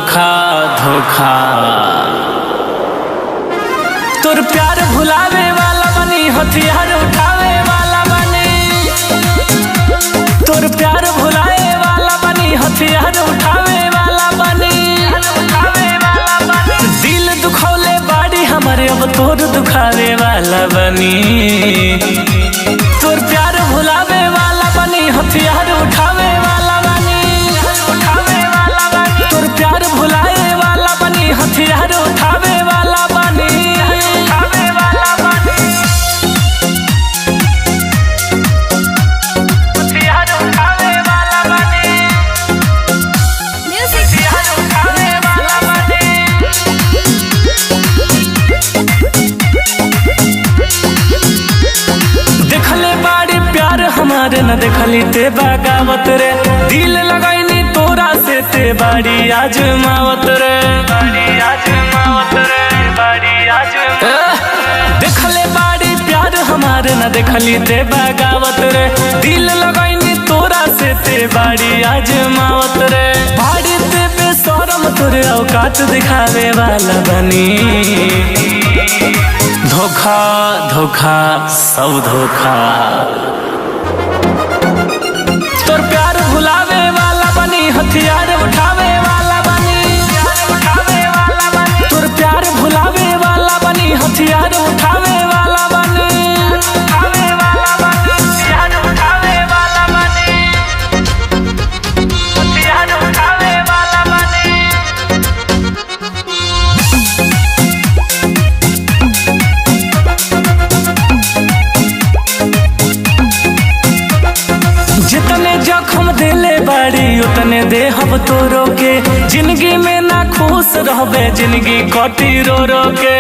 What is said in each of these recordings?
धोखा धोखा। तोर प्यार भुलावे वाला बनी, हथियार उठावे वाला बनी। तोर प्यार भुलावे वाला बनी, हथियार उठावे वाला बनी। दिल दुखौले बाड़ी हमारे, अब तोर दुखावे वाला बनी। तोर प्यार भुलावे वाला बनी, हथियार उठावे वाला बनी। तोर प्यार भुलावे वाला बनी, हथियार उठावे वाला बनी। हमारे न देखली ते बगावत रे, दिल लगाईनी तोरा से ते बाड़ी आजमावत रे। देखले बाड़ी प्यार हमारे न देखली ते बगावत रे, दिल लगाईनी तोरा से ते बाड़ी आजमावत रे। बाड़ी ते बेशरम तोरे औकात दिखावे वाला बनी। धोखा धोखा सब धोखा। तोर प्यार भुलावे वाला बनी, हथियार उठावे वाला बनी। तोर प्यार भुलावे वाला बनी, हथियार उठावे वाला बनी। जितने जख्म दिले बाड़ी उतने देहब तोरो के। जिंदगी में ना खुश रहबे, जिंदगी कटी रो रो के।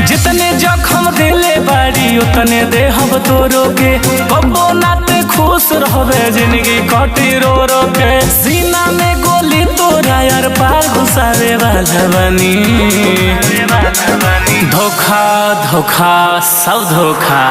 जितने जख्म दिले बाड़ी उतने देहब तोरो के। कब्बो नाते खुश रहबे, जिंदगी कटी रो रो के। सीना में गोली तोरा यार पार घुसावे वाला बनी। धोखा धोखा सब धोखा।